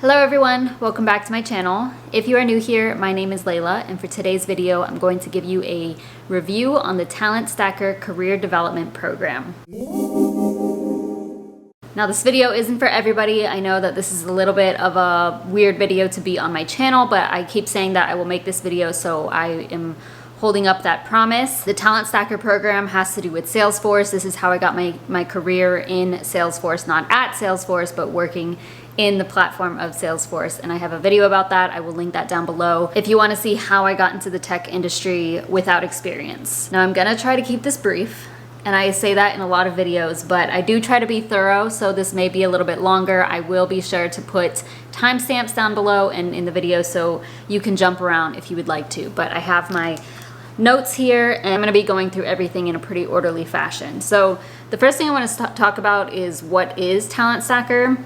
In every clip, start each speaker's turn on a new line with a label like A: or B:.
A: Hello everyone, welcome back to my channel. If you are new here, my name is Layla, and for today's video, I'm going to give you a review on the TalentStacker Career Development Program. Now this video isn't for everybody. I know that this is a little bit of a weird video to be on my channel, but I keep saying that I will make this video, so I am holding up that promise. The TalentStacker program has to do with Salesforce. This is how I got my career in Salesforce, not at Salesforce, but working in the platform of Salesforce, and I have a video about that. I will link that down below if you want to see how I got into the tech industry without experience. Now I'm gonna try to keep this brief, and I say that in a lot of videos, but I do try to be thorough, so this may be a little bit longer. I will be sure to put timestamps down below and in the video so you can jump around if you would like to, but I have my notes here, and I'm going to be going through everything in a pretty orderly fashion. So the first thing I want to talk about is what is TalentStacker.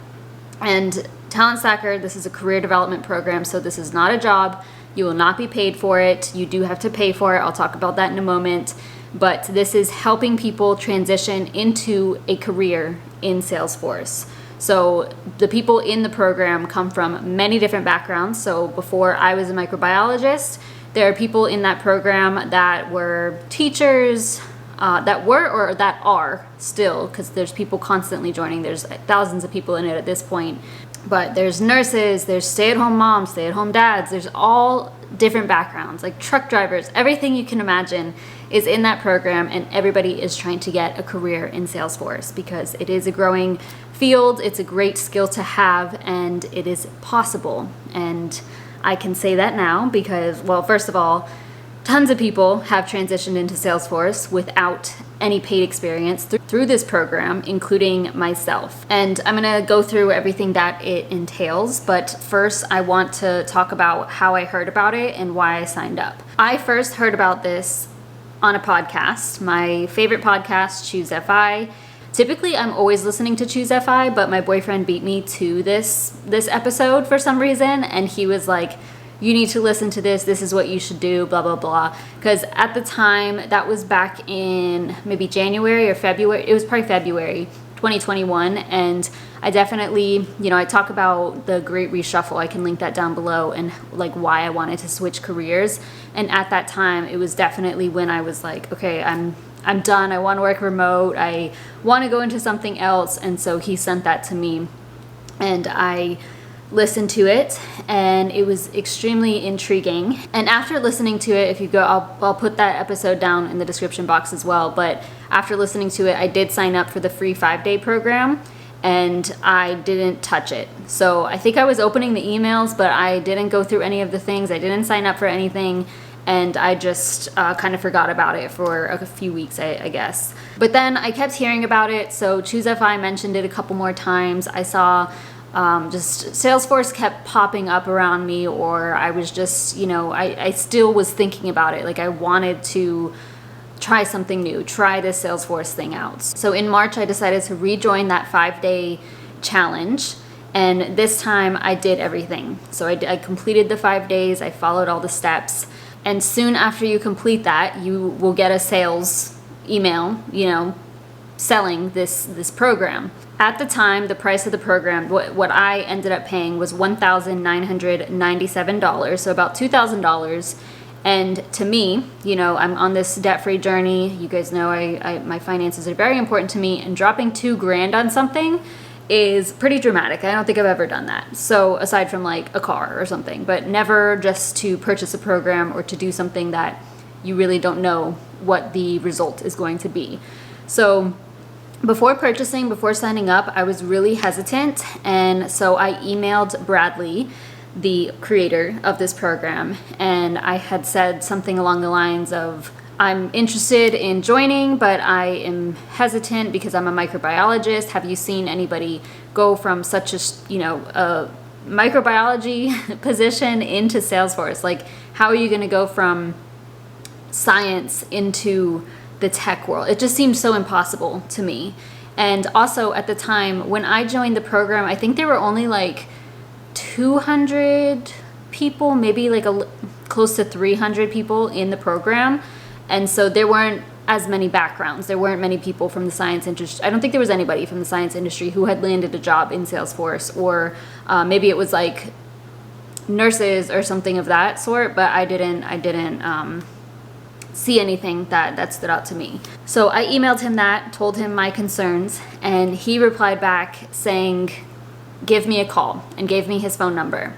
A: And TalentStacker, this is a career development program, so this is not a job. You will not be paid for it. You do have to pay for it. I'll talk about that in a moment. But this is helping people transition into a career in Salesforce. So the people in the program come from many different backgrounds. So before I was a microbiologist, there are people in that program that were teachers, that were or that are still, because there's people constantly joining. There's thousands of people in it at this point. But there's nurses, there's stay-at-home moms, stay-at-home dads. There's all different backgrounds, like truck drivers. Everything you can imagine is in that program, and everybody is trying to get a career in Salesforce because it is a growing field. It's a great skill to have, and it is possible. And I can say that now because, well, first of all, tons of people have transitioned into Salesforce without any paid experience through this program, including myself. And I'm gonna go through everything that it entails, but first I want to talk about how I heard about it and why I signed up. I first heard about this on a podcast, my favorite podcast, Choose FI. Typically, I'm always listening to Choose FI, but my boyfriend beat me to this episode for some reason, and he was like, you need to listen to this, this is what you should do, blah, blah, blah. Because at the time, that was back in maybe January or February, it was probably February 2021, and I definitely, I talk about the Great Reshuffle, I can link that down below, and like why I wanted to switch careers. And at that time, it was definitely when I was like, okay, I'm done, I want to work remote, I want to go into something else. And so he sent that to me, and I listened to it, and it was extremely intriguing. And after listening to it, if you go, I'll put that episode down in the description box as well, but after listening to it, I did sign up for the free 5-day program, and I didn't touch it. So I think I was opening the emails, but I didn't go through any of the things. I didn't sign up for anything, and I just kind of forgot about it for a few weeks, I guess. But then I kept hearing about it, so Choose FI mentioned it a couple more times. I saw just Salesforce kept popping up around me, or I was just, I still was thinking about it. Like I wanted to try something new, try this Salesforce thing out. So in March, I decided to rejoin that 5-day challenge. And this time I did everything. So I completed the 5 days, I followed all the steps. And soon after you complete that, you will get a sales email, selling this program. At the time, the price of the program, what I ended up paying was $1,997, so about $2,000. And to me, I'm on this debt-free journey. You guys know my finances are very important to me, and dropping $2,000 on something is pretty dramatic. I don't think I've ever done that. So aside from like a car or something, but never just to purchase a program or to do something that you really don't know what the result is going to be. So before signing up, I was really hesitant, and so I emailed Bradley, the creator of this program, and I had said something along the lines of, I'm interested in joining, but I am hesitant because I'm a microbiologist. Have you seen anybody go from such a microbiology position into Salesforce? Like, how are you going to go from science into the tech world? It just seemed so impossible to me. And also at the time when I joined the program, I think there were only like 200 people, maybe like close to 300 people in the program. And so there weren't as many backgrounds. There weren't many people from the science industry. I don't think there was anybody from the science industry who had landed a job in Salesforce, or maybe it was like nurses or something of that sort, but I didn't see anything that stood out to me. So I emailed him that, told him my concerns, and he replied back saying, give me a call, and gave me his phone number.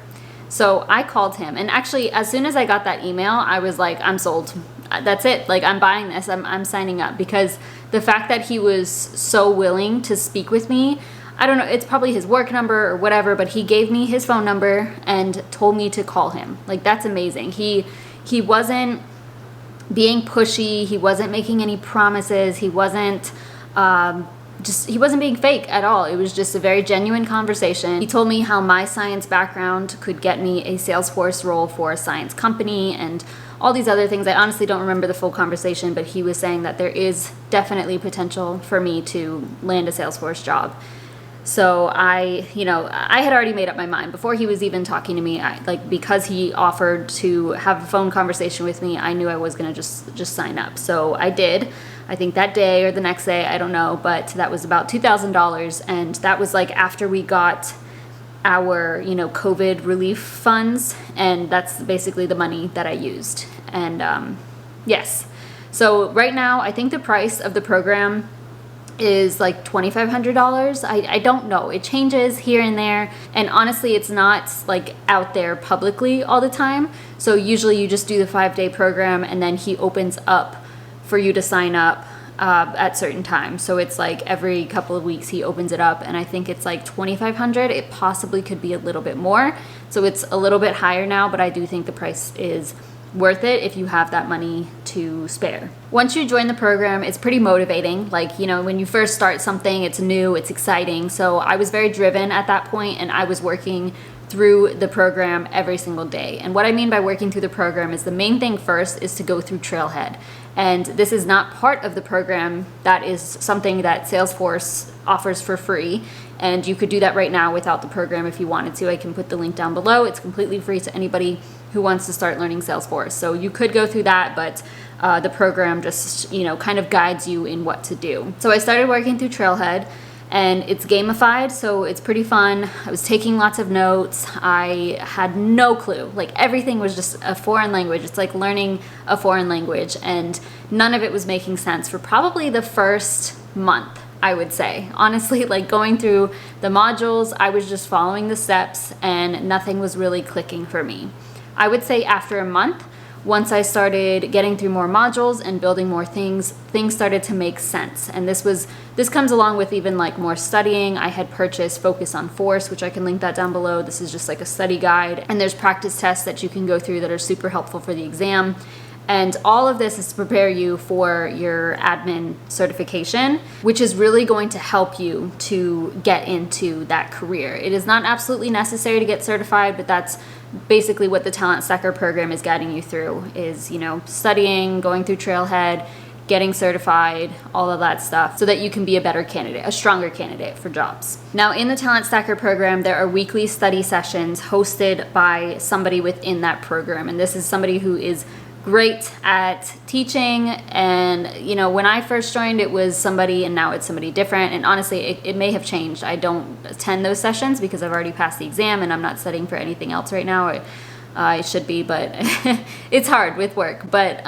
A: So I called him, and actually as soon as I got that email, I was like, I'm sold. That's it. Like, I'm buying this. I'm signing up, because the fact that he was so willing to speak with me, I don't know, it's probably his work number or whatever, but he gave me his phone number and told me to call him. Like, that's amazing. He wasn't being pushy. He wasn't making any promises. He wasn't he wasn't being fake at all. It was just a very genuine conversation. He told me how my science background could get me a Salesforce role for a science company and all these other things. I honestly don't remember the full conversation, but he was saying that there is definitely potential for me to land a Salesforce job. So I had already made up my mind before he was even talking to me. Because he offered to have a phone conversation with me, I knew I was going to just sign up. So I did. I think that day or the next day, I don't know, but that was about $2,000, and that was like after we got our COVID relief funds, and that's basically the money that I used. And yes, so right now I think the price of the program is like $2,500. I don't know. It changes here and there. And honestly, it's not like out there publicly all the time. So usually you just do the 5-day program, and then he opens up for you to sign up at certain times. So it's like every couple of weeks he opens it up, and I think it's like $2,500. It possibly could be a little bit more. So it's a little bit higher now, but I do think the price is worth it if you have that money to spare. Once you join the program, it's pretty motivating. Like, when you first start something, it's new, it's exciting. So I was very driven at that point, and I was working through the program every single day. And what I mean by working through the program is the main thing first is to go through Trailhead. And this is not part of the program. That is something that Salesforce offers for free. And you could do that right now without the program if you wanted to. I can put the link down below. It's completely free to anybody who wants to start learning Salesforce. So you could go through that, but the program just, kind of guides you in what to do. So I started working through Trailhead, and it's gamified, so it's pretty fun. I was taking lots of notes. I had no clue. Like, everything was just a foreign language. It's like learning a foreign language, and none of it was making sense for probably the first month, I would say. Honestly, like, going through the modules, I was just following the steps, and nothing was really clicking for me. I would say after a month, once I started getting through more modules and building more things started to make sense. And this comes along with even like more studying. I had purchased Focus on Force, which I can link that down below. This is just like a study guide, and there's practice tests that you can go through that are super helpful for the exam. And all of this is to prepare you for your admin certification, which is really going to help you to get into that career. It is not absolutely necessary to get certified, but that's basically what the TalentStacker program is guiding you through, is, studying, going through Trailhead, getting certified, all of that stuff, so that you can be a better candidate, a stronger candidate for jobs. Now, in the TalentStacker program, there are weekly study sessions hosted by somebody within that program. And this is somebody who is great at teaching. And when I first joined, it was somebody, and now it's somebody different. And honestly, it may have changed. I don't attend those sessions because I've already passed the exam and I'm not studying for anything else right now. I should be, but it's hard with work. But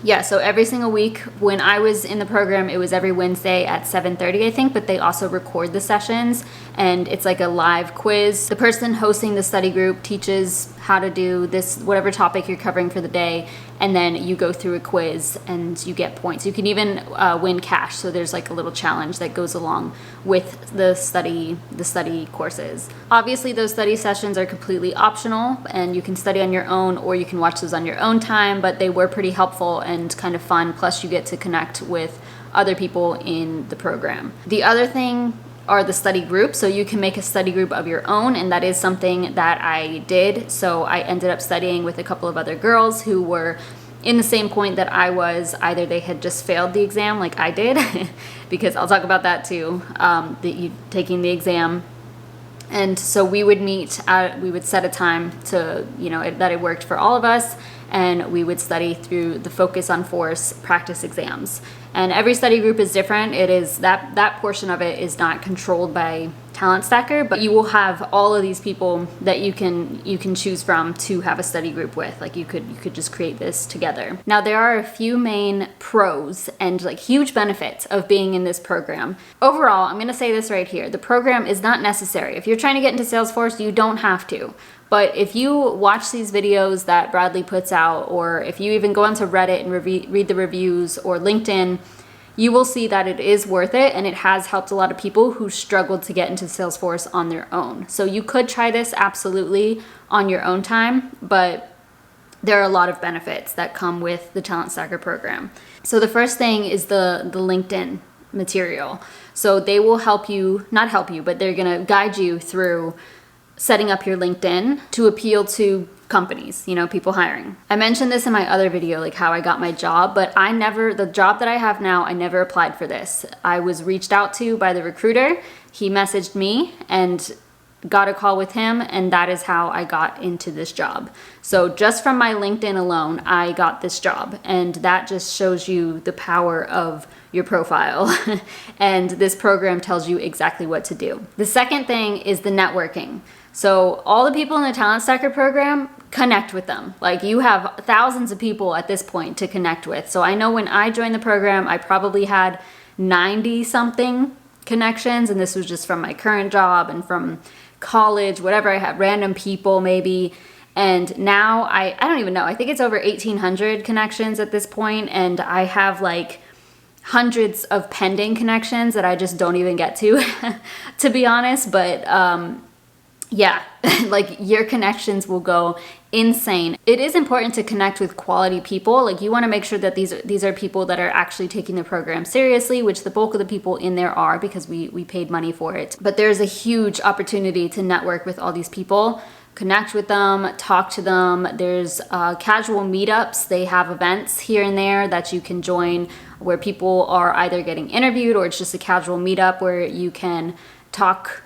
A: yeah, so every single week when I was in the program, it was every Wednesday at 7:30, I think, but they also record the sessions, and it's like a live quiz. The person hosting the study group teaches how to do this, whatever topic you're covering for the day, and then you go through a quiz and you get points. You can even win cash, so there's like a little challenge that goes along with the study courses. Obviously, those study sessions are completely optional, and you can study on your own or you can watch those on your own time, but they were pretty helpful and kind of fun. Plus, you get to connect with other people in the program. The other thing are the study groups. So you can make a study group of your own, and that is something that I did. So I ended up studying with a couple of other girls who were in the same point that I was. Either they had just failed the exam like I did, because I'll talk about that too, taking the exam And so we would meet, we would set a time to, that it worked for all of us, and we would study through the Focus on Force practice exams. And every study group is different. It is that portion of it is not controlled by TalentStacker, but you will have all of these people that you can choose from to have a study group with. Like you could just create this together. Now there are a few main pros and like huge benefits of being in this program. Overall, I'm going to say this right here. The program is not necessary. If you're trying to get into Salesforce, you don't have to. But if you watch these videos that Bradley puts out, or if you even go onto Reddit and read the reviews, or LinkedIn, you will see that it is worth it, and it has helped a lot of people who struggled to get into Salesforce on their own. So you could try this absolutely on your own time, but there are a lot of benefits that come with the TalentStacker program. So the first thing is the LinkedIn material. So they will help you, not help you, but they're gonna guide you through setting up your LinkedIn to appeal to companies, people hiring. I mentioned this in my other video, like how I got my job, but the job that I have now, I never applied for this. I was reached out to by the recruiter. He messaged me and got a call with him, and that is how I got into this job. So just from my LinkedIn alone, I got this job, and that just shows you the power of your profile. And this program tells you exactly what to do. The second thing is the networking. So all the people in the TalentStacker program, connect with them. Like you have thousands of people at this point to connect with. So I know when I joined the program, I probably had 90 something connections, and this was just from my current job and from college, whatever. I had random people maybe. And now I don't even know. I think it's over 1,800 connections at this point, and I have like hundreds of pending connections that I just don't even get to be honest. But yeah, like your connections will go insane. It is important to connect with quality people. Like you want to make sure that these are people that are actually taking the program seriously, which the bulk of the people in there are, because we paid money for it. But there's a huge opportunity to network with all these people, connect with them, talk to them. There's casual meetups. They have events here and there that you can join where people are either getting interviewed, or it's just a casual meetup where you can talk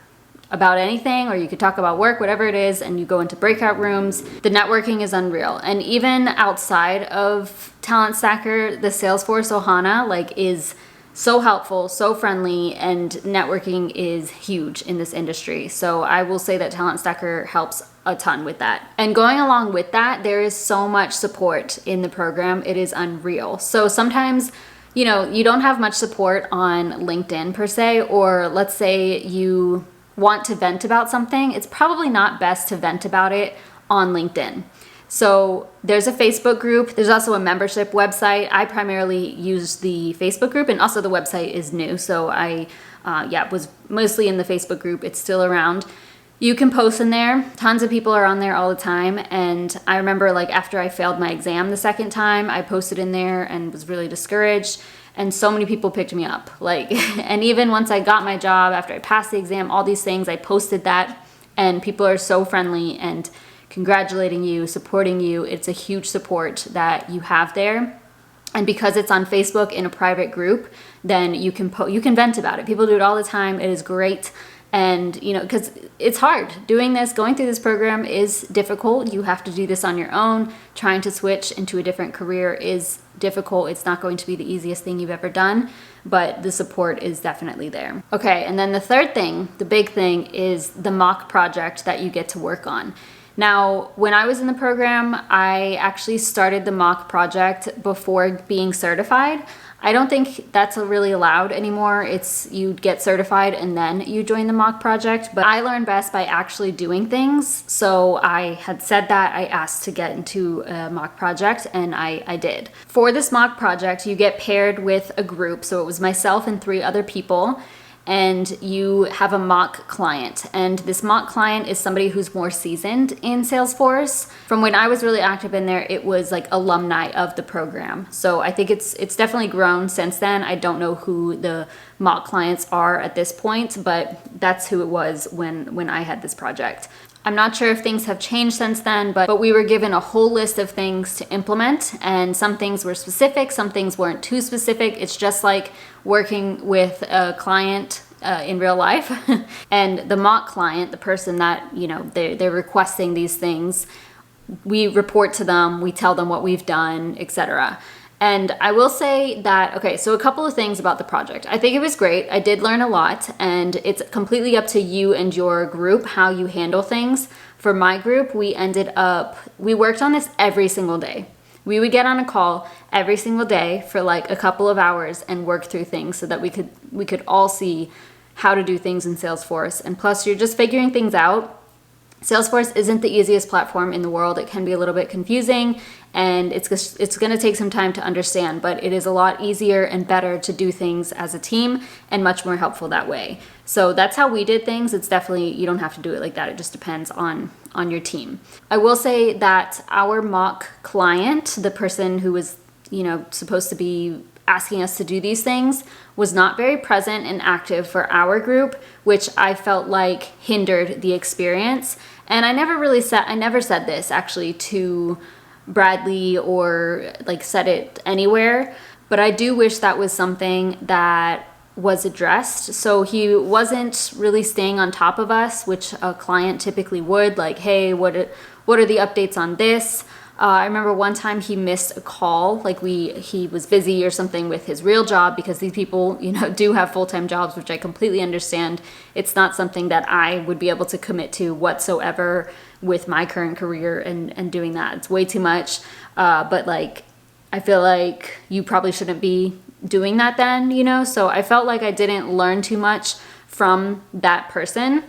A: about anything, or you could talk about work, whatever it is, and you go into breakout rooms. The networking is unreal. And even outside of TalentStacker, the Salesforce Ohana is so helpful, so friendly, and networking is huge in this industry. So I will say that TalentStacker helps a ton with that. And going along with that, there is so much support in the program. It is unreal. So sometimes, you don't have much support on LinkedIn per se, or let's say you want to vent about something, it's probably not best to vent about it on LinkedIn. So there's a Facebook group. There's also a membership website. I primarily use the Facebook group, and also the website is new. So I was mostly in the Facebook group. It's still around. You can post in there. Tons of people are on there all the time. And I remember after I failed my exam the second time, I posted in there and was really discouraged. And so many people picked me up. And even once I got my job, after I passed the exam, all these things, I posted that, and people are so friendly and congratulating you, supporting you. It's a huge support that you have there. And because it's on Facebook in a private group, then you can vent about it. People do it all the time. It is great. And, because it's hard doing this, going through this program is difficult. You have to do this on your own. Trying to switch into a different career is difficult. It's not going to be the easiest thing you've ever done, but the support is definitely there. Okay, and then the third thing, the big thing, is the mock project that you get to work on. Now, when I was in the program, I actually started the mock project before being certified. I don't think that's really allowed anymore. It's you get certified and then you join the mock project, but I learn best by actually doing things. So I had said that I asked to get into a mock project, and I did. For this mock project, you get paired with a group. So it was myself and 3 other people, and you have a mock client. And this mock client is somebody who's more seasoned in Salesforce. From when I was really active in there, it was alumni of the program. So I think it's definitely grown since then. I don't know who the mock clients are at this point, but that's who it was when I had this project. I'm not sure if things have changed since then, but we were given a whole list of things to implement, and some things were specific, some things weren't too specific. It's just like working with a client in real life. And the mock client, the person that, you know, they're requesting these things, we report to them, we tell them what we've done, etc. And I will say that, okay, so a couple of things about the project. I think it was great. I did learn a lot, and it's completely up to you and your group how you handle things. For my group, we worked on this every single day. We would get on a call every single day for like a couple of hours and work through things so that we could all see how to do things in Salesforce. And plus, you're just figuring things out. Salesforce isn't the easiest platform in the world. It can be a little bit confusing, and it's going to take some time to understand, but it is a lot easier and better to do things as a team and much more helpful that way. So that's how we did things. It's definitely, you don't have to do it like that. It just depends on your team. I will say that our mock client, the person who was, you know, supposed to be asking us to do these things, was not very present and active for our group, which I felt like hindered the experience. And I never said this actually to Bradley or like said it anywhere, but I do wish that was something that was addressed. So he wasn't really staying on top of us, which a client typically would, like, hey, what are the updates on this? I remember one time he missed a call, like he was busy or something with his real job, because these people, you know, do have full-time jobs, which I completely understand. It's not something that I would be able to commit to whatsoever with my current career and doing that. It's way too much. But like, I feel like you probably shouldn't be doing that then, you know? So I felt like I didn't learn too much from that person,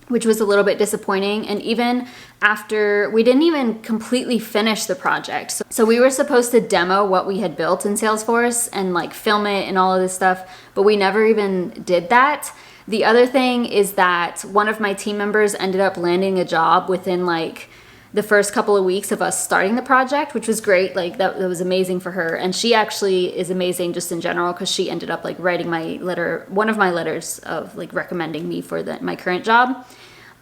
A: which was a little bit disappointing. And even after, we didn't even completely finish the project. So we were supposed to demo what we had built in Salesforce and like film it and all of this stuff, but we never even did that. The other thing is that one of my team members ended up landing a job within like the first couple of weeks of us starting the project, which was great. Like that was amazing for her. And she actually is amazing just in general, because she ended up like writing one of my letters of like recommending me for my current job.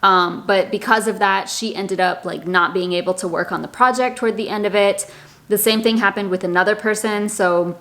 A: But because of that, she ended up like not being able to work on the project toward the end of it. The same thing happened with another person. So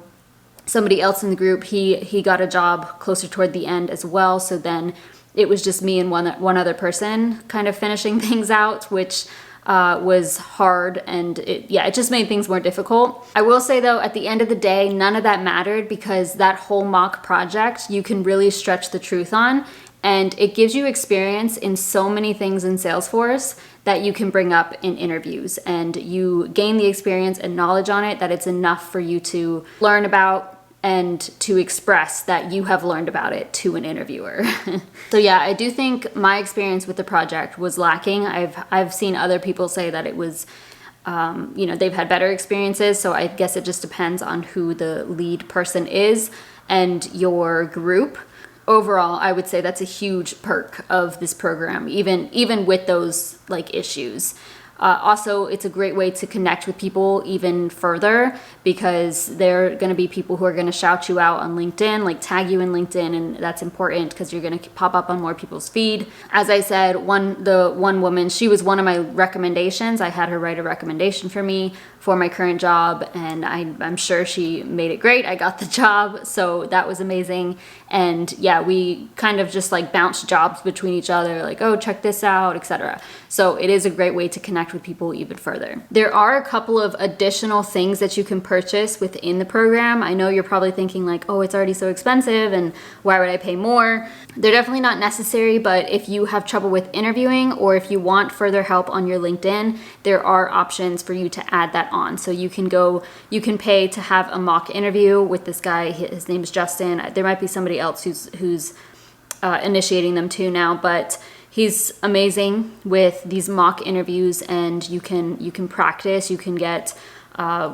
A: somebody else in the group, he got a job closer toward the end as well. So then it was just me and one other person kind of finishing things out, which was hard, and it just made things more difficult. I will say though, at the end of the day, none of that mattered, because that whole mock project you can really stretch the truth on, and it gives you experience in so many things in Salesforce that you can bring up in interviews, and you gain the experience and knowledge on it that it's enough for you to learn about and to express that you have learned about it to an interviewer. So yeah, I do think my experience with the project was lacking. I've seen other people say that it was, you know, they've had better experiences. So I guess it just depends on who the lead person is and your group. Overall, I would say that's a huge perk of this program, even with those like issues. Also, it's a great way to connect with people even further, because there are going to be people who are going to shout you out on LinkedIn, like tag you in LinkedIn, and that's important because you're going to pop up on more people's feed. As I said, the one woman, she was one of my recommendations. I had her write a recommendation for me for my current job, and I'm sure she made it great. I got the job, so that was amazing. And yeah, we kind of just like bounced jobs between each other, like, oh, check this out, etc. So it is a great way to connect with people even further. There are a couple of additional things that you can purchase within the program. I know you're probably thinking like, oh, it's already so expensive and why would I pay more? They're definitely not necessary, but if you have trouble with interviewing, or if you want further help on your LinkedIn, there are options for you to add that on. So you can pay to have a mock interview with this guy. His name is Justin. There might be somebody else who's initiating them too now, but he's amazing with these mock interviews, and you can practice. You can get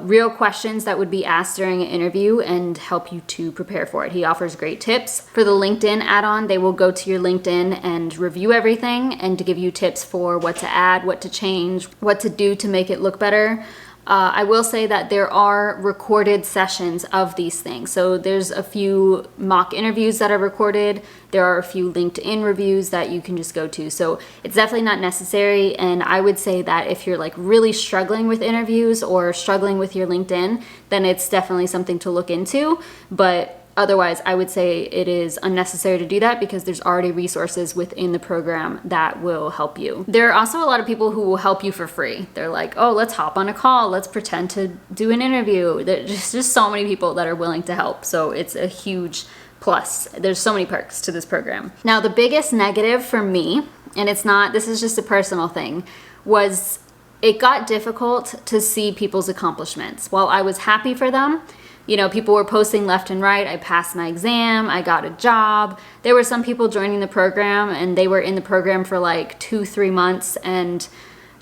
A: real questions that would be asked during an interview and help you to prepare for it. He offers great tips. For the LinkedIn add-on, they will go to your LinkedIn and review everything and to give you tips for what to add, what to change, what to do to make it look better. I will say that there are recorded sessions of these things. So there's a few mock interviews that are recorded. There are a few LinkedIn reviews that you can just go to. So it's definitely not necessary. And I would say that if you're like really struggling with interviews or struggling with your LinkedIn, then it's definitely something to look into. But otherwise I would say it is unnecessary to do that because there's already resources within the program that will help you. There are also a lot of people who will help you for free. They're like, oh, let's hop on a call, let's pretend to do an interview. There's just so many people that are willing to help, so it's a huge plus. There's so many perks to this program. Now, the biggest negative for me, and this is just a personal thing, was it got difficult to see people's accomplishments. While I was happy for them, you know, people were posting left and right. I passed my exam, I got a job. There were some people joining the program and they were in the program for like 2-3 months and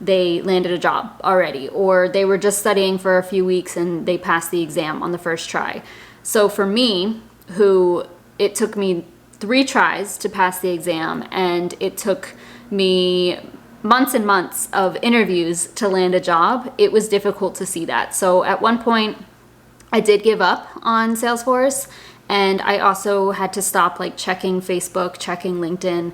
A: they landed a job already, or they were just studying for a few weeks and they passed the exam on the first try. So for me, it took me 3 tries to pass the exam, and it took me months and months of interviews to land a job, it was difficult to see that. So at one point, I did give up on Salesforce, and I also had to stop like checking Facebook, checking LinkedIn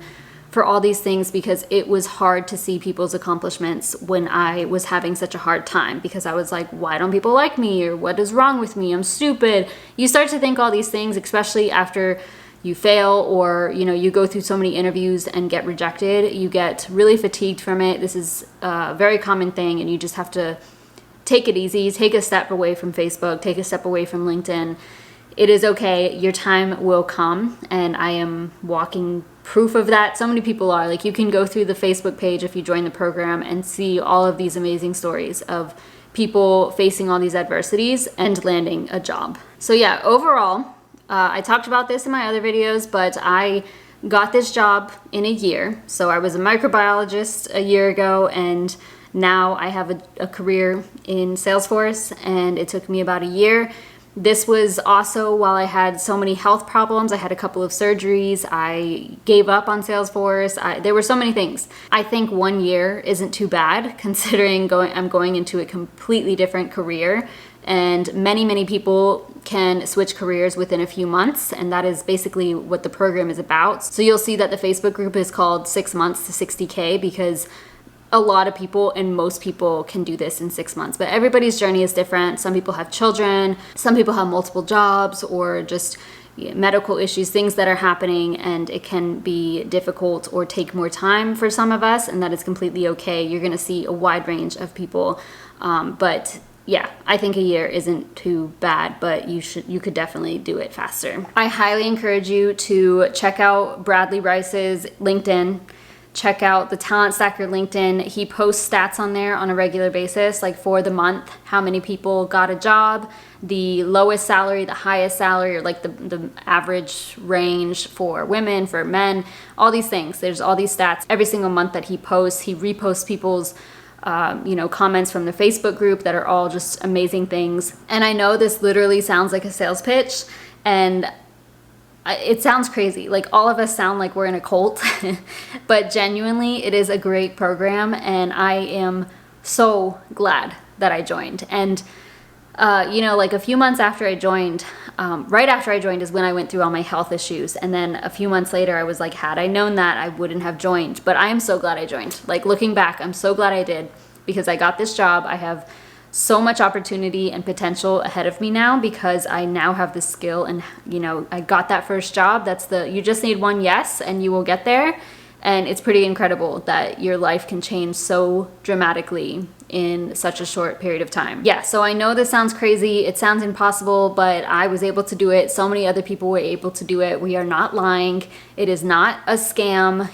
A: for all these things because it was hard to see people's accomplishments when I was having such a hard time, because I was like, why don't people like me? Or what is wrong with me? I'm stupid. You start to think all these things, especially after you fail, or you know, you go through so many interviews and get rejected. You get really fatigued from it. This is a very common thing, and you just have to take it easy, take a step away from Facebook, take a step away from LinkedIn. It is okay. Your time will come, and I am walking proof of that. So many people are. Like, you can go through the Facebook page if you join the program and see all of these amazing stories of people facing all these adversities and landing a job. So yeah, overall, I talked about this in my other videos, but I got this job in a year. So I was a microbiologist a year ago, and now I have a career in Salesforce, and it took me about a year. This was also while I had so many health problems. I had a couple of surgeries. I gave up on Salesforce. There were so many things. I think 1 year isn't too bad considering I'm going into a completely different career. And many people can switch careers within a few months, and that is basically what the program is about. So you'll see that the Facebook group is called 6 months to 60K because a lot of people and most people can do this in 6 months, but everybody's journey is different. Some people have children, some people have multiple jobs, or just medical issues, things that are happening, and it can be difficult or take more time for some of us, and that is completely okay. You're gonna see a wide range of people, but yeah, I think a year isn't too bad, but you could definitely do it faster. I highly encourage you to check out Bradley Rice's LinkedIn. Check out the TalentStacker LinkedIn. He posts stats on there on a regular basis, like for the month, how many people got a job, the lowest salary, the highest salary, or like the average range for women, for men, all these things. There's all these stats every single month that he posts. He reposts people's comments from the Facebook group that are all just amazing things. And I know this literally sounds like a sales pitch, and it sounds crazy. Like, all of us sound like we're in a cult, but genuinely it is a great program, and I am so glad that I joined. And like a few months after I joined, right after I joined is when I went through all my health issues. And then a few months later, I was like, had I known that, I wouldn't have joined. But I am so glad I joined. Like, looking back, I'm so glad I did, because I got this job. I have so much opportunity and potential ahead of me now because I now have the skill, and I got that first job. You just need one yes and you will get there. And it's pretty incredible that your life can change so dramatically in such a short period of time. Yeah, so I know this sounds crazy, it sounds impossible, but I was able to do it. So many other people were able to do it. We are not lying. It is not a scam.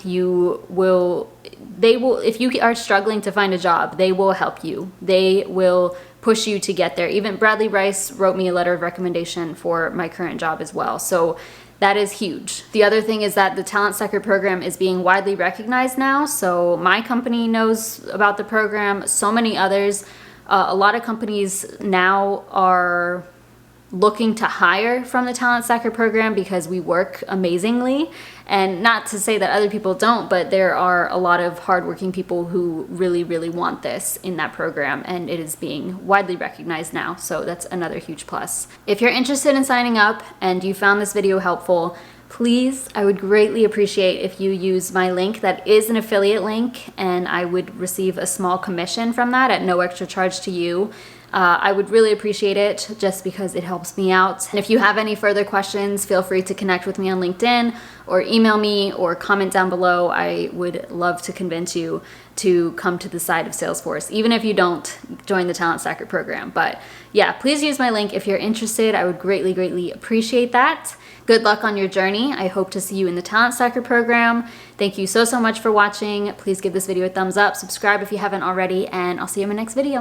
A: They will, if you are struggling to find a job, they will help you. They will push you to get there. Even Bradley Rice wrote me a letter of recommendation for my current job as well. So that is huge. The other thing is that the TalentStacker program is being widely recognized now. So my company knows about the program, so many others. A lot of companies now are looking to hire from the TalentStacker program because we work amazingly. And not to say that other people don't, but there are a lot of hardworking people who really, really want this in that program, and it is being widely recognized now. So that's another huge plus. If you're interested in signing up and you found this video helpful, please, I would greatly appreciate if you use my link. That is an affiliate link, and I would receive a small commission from that at no extra charge to you. I would really appreciate it just because it helps me out. And if you have any further questions, feel free to connect with me on LinkedIn or email me or comment down below. I would love to convince you to come to the side of Salesforce, even if you don't join the TalentStacker program. But yeah, please use my link if you're interested. I would greatly, greatly appreciate that. Good luck on your journey. I hope to see you in the TalentStacker program. Thank you so much for watching. Please give this video a thumbs up, subscribe if you haven't already, and I'll see you in my next video.